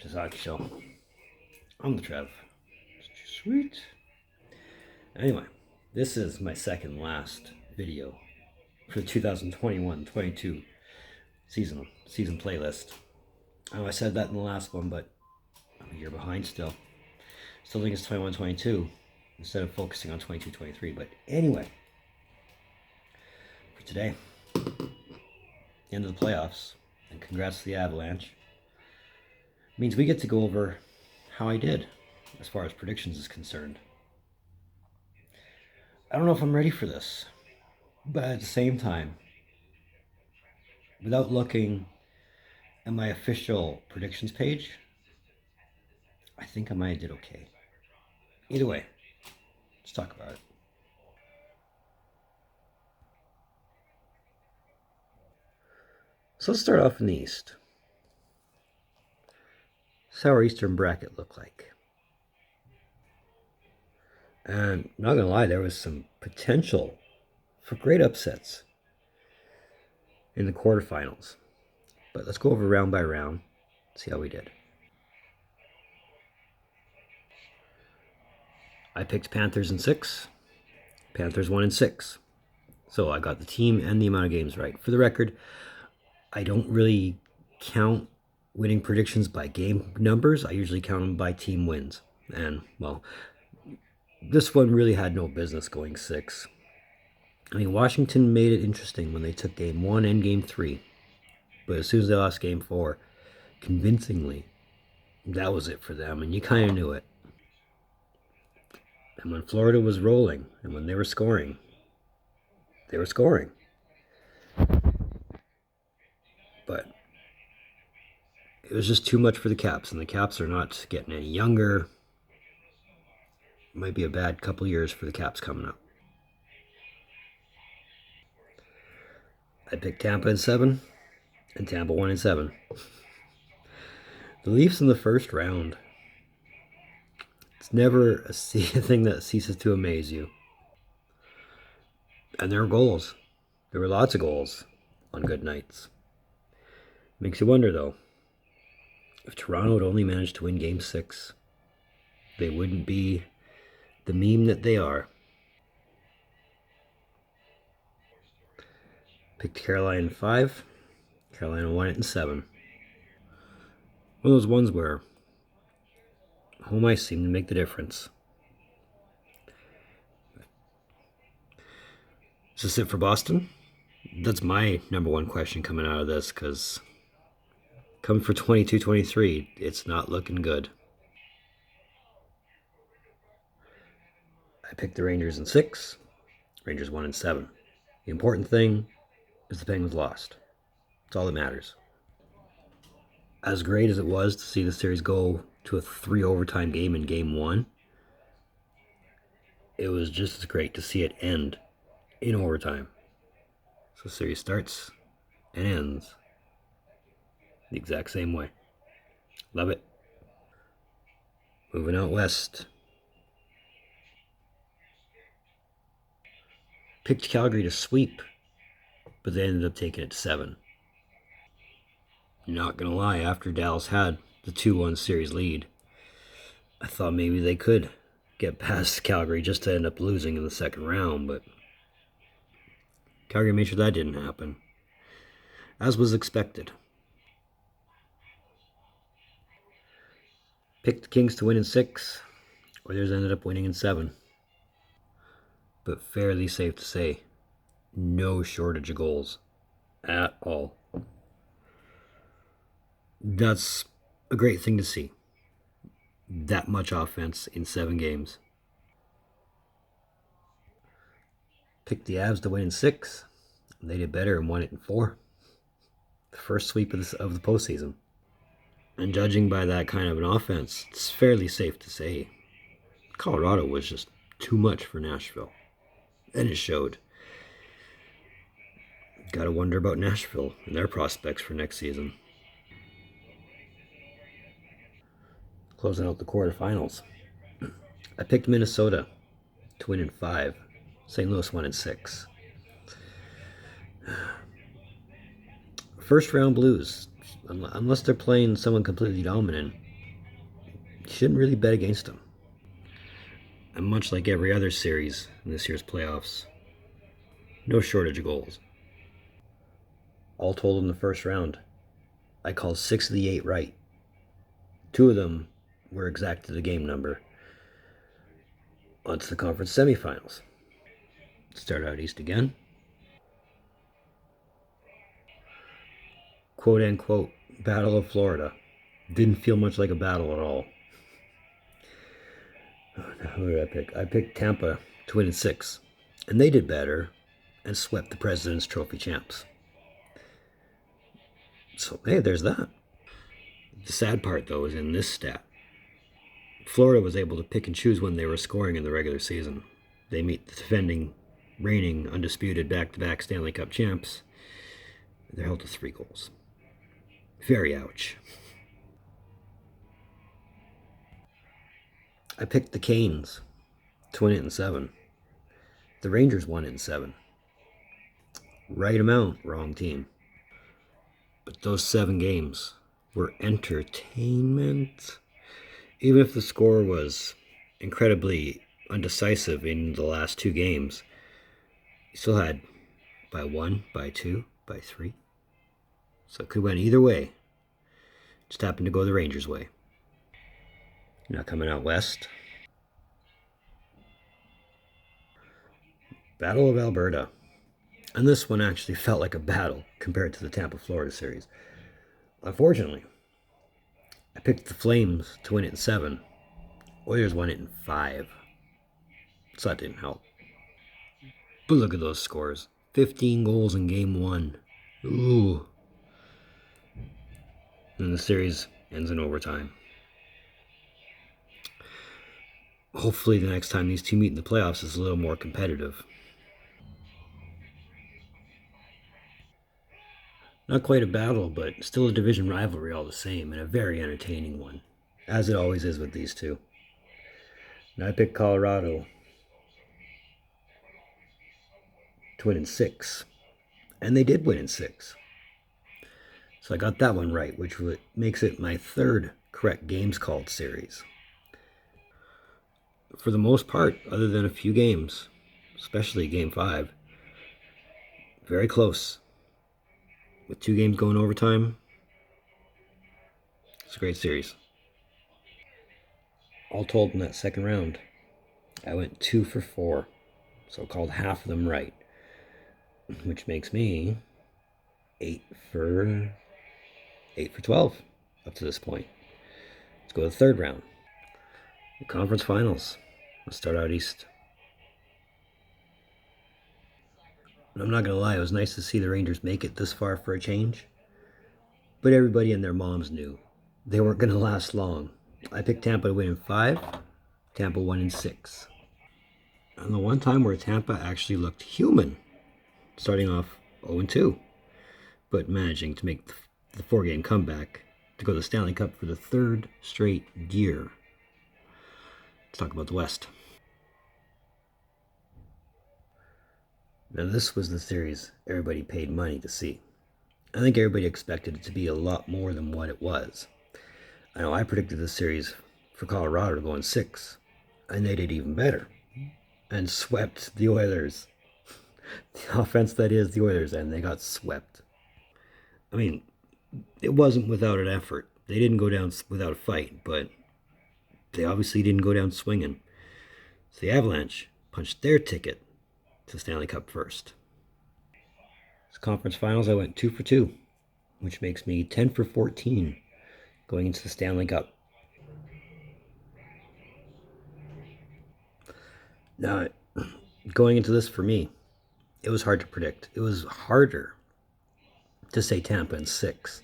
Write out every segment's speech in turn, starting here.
Texas Hockey Show. I'm the Trev. Sweet. Anyway, this is my second last video for the 2021-22 season playlist. I know I said that in the last one, but I'm a year behind still. Still think it's 21-22 instead of focusing on 22-23. But anyway, for today, the end of the playoffs, and congrats to the Avalanche, means we get to go over how I did as far as predictions is concerned. I don't know if I'm ready for this, but at the same time, without looking at my official predictions page, I think I might have did okay. Either way, let's talk about it. So let's start off in the East. That's how our Eastern bracket looked like. And not gonna lie, there was some potential for great upsets in the quarterfinals. But let's go over round by round, see how we did. I picked Panthers in 6. Panthers won in 6. So I got the team and the amount of games right. For the record, I don't really count winning predictions by game numbers. I usually count them by team wins. And, well, this one really had no business going 6. I mean, Washington made it interesting when they took game 1 and game 3. But as soon as they lost game 4, convincingly, that was it for them. And you kind of knew it. And when Florida was rolling, and when they were scoring, they were scoring. But it was just too much for the Caps, and the Caps are not getting any younger. It might be a bad couple years for the Caps coming up. I picked Tampa in 7, and Tampa won in 7. The Leafs in the first round. It's never a thing that ceases to amaze you. And there were goals. There were lots of goals on good nights. Makes you wonder, though, if Toronto had only managed to win Game 6, they wouldn't be the meme that they are. Picked Carolina in 5. Carolina won it in 7. One of those ones where home ice seemed to make the difference. Is this it for Boston? That's my number one question coming out of this, because coming for 22-23, it's not looking good. I picked the Rangers in 6. Rangers won in 7. The important thing is the Penguins lost. That's all that matters. As great as it was to see the series go to a 3 overtime game in game 1, it was just as great to see it end in overtime. So the series starts and ends the exact same way. Love it. Moving out west. Picked Calgary to sweep, but they ended up taking it to 7. Not gonna lie, after Dallas had the 2-1 series lead, I thought maybe they could get past Calgary just to end up losing in the second round, but Calgary made sure that didn't happen, as was expected. Picked the Kings to win in 6. Oilers ended up winning in 7. But fairly safe to say, no shortage of goals at all. That's a great thing to see. That much offense in 7 games. Picked the Avs to win in 6. They did better and won it in 4. The first sweep of the postseason. And judging by that kind of an offense, it's fairly safe to say Colorado was just too much for Nashville. And it showed. Gotta wonder about Nashville and their prospects for next season. Closing out the quarterfinals. I picked Minnesota to win in 5. St. Louis won in 6. First round Blues, unless they're playing someone completely dominant, shouldn't really bet against them. And much like every other series in this year's playoffs, no shortage of goals. All told in the first round, I called 6 of the 8 right. 2 of them were exact to the game number. On to the conference semifinals. Start out east again. Quote unquote, Battle of Florida. Didn't feel much like a battle at all. Who did I pick? I picked Tampa to win in 6. And they did better and swept the President's Trophy champs. So, hey, there's that. The sad part, though, is in this stat. Florida was able to pick and choose when they were scoring in the regular season. They meet the defending, reigning, undisputed back-to-back Stanley Cup champs. They're held to 3 goals. Very ouch. I picked the Canes to win it in 7. The Rangers won it in 7. Right amount, wrong team. But those 7 games were entertainment. Even if the score was incredibly undecisive in the last 2 games, you still had by 1, by 2, by 3. So it could went either way. Just happened to go the Rangers' way. Now coming out west. Battle of Alberta. And this one actually felt like a battle compared to the Tampa-Florida series. Unfortunately, I picked the Flames to win it in 7. Oilers won it in 5. So that didn't help. But look at those scores. 15 goals in game 1. Ooh. And the series ends in overtime. Hopefully the next time these two meet in the playoffs is a little more competitive. Not quite a battle, but still a division rivalry all the same, and a very entertaining one, as it always is with these two. And I picked Colorado to win in 6, and they did win in 6. So I got that one right, which makes it my 3rd correct games called series. For the most part, other than a few games, especially Game 5, very close. With 2 games going overtime, it's a great series. All told in that second round, I went 2 for 4, so called half of them right, which makes me 8 for 12 up to this point. Let's go to the third round. The conference finals. Let's start out east. And I'm not going to lie, it was nice to see the Rangers make it this far for a change. But everybody and their moms knew they weren't going to last long. I picked Tampa to win in 5. Tampa won in 6. And the one time where Tampa actually looked human, starting off 0-2, but managing to make the 4-game comeback to go to the Stanley Cup for the 3rd straight year. Let's talk about the West. Now this was the series everybody paid money to see. I think everybody expected it to be a lot more than what it was. I know I predicted this series for Colorado to go in 6, and they did even better and swept the Oilers. The offense that is the Oilers, and they got swept. I mean, it wasn't without an effort. They didn't go down without a fight, but they obviously didn't go down swinging. So the Avalanche punched their ticket to the Stanley Cup first. This conference finals, I went 2 for 2, which makes me 10 for 14 going into the Stanley Cup. Now, going into this for me, it was hard to predict. It was harder to say Tampa in 6,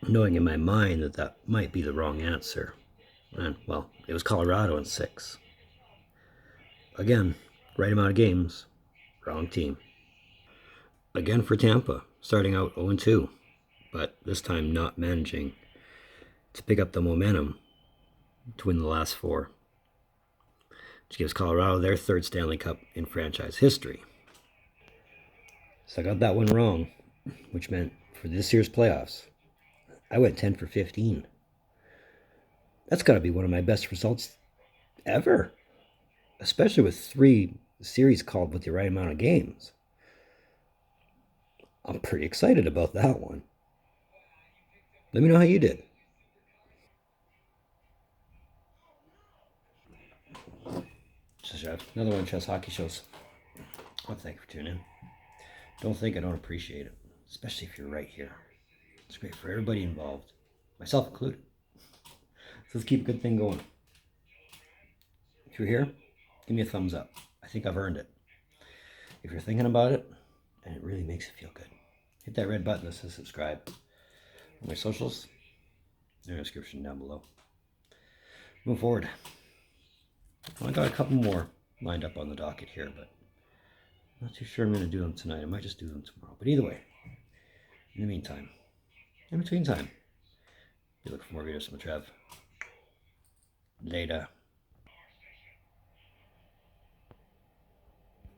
knowing in my mind that that might be the wrong answer. And, well, it was Colorado in 6. Again, right amount of games, wrong team. Again for Tampa, starting out 0-2, but this time not managing to pick up the momentum to win the last 4, which gives Colorado their 3rd Stanley Cup in franchise history. So I got that one wrong, which meant for this year's playoffs, I went 10 for 15. That's got to be one of my best results ever, especially with 3 series called with the right amount of games. I'm pretty excited about that one. Let me know how you did. Another one of Chess Hockey Shows. Well, thank you for tuning in. Don't think I don't appreciate it, especially if you're right here. It's great for everybody involved, myself included. So let's keep a good thing going. If you're here, give me a thumbs up. I think I've earned it. If you're thinking about it, and it really makes you feel good, hit that red button that says subscribe. On my socials, in the description down below. Move forward. Well, I got a couple more lined up on the docket here, but I'm not too sure I'm going to do them tonight. I might just do them tomorrow. But either way, in the meantime, in between time, you look for more videos from Trev. Later.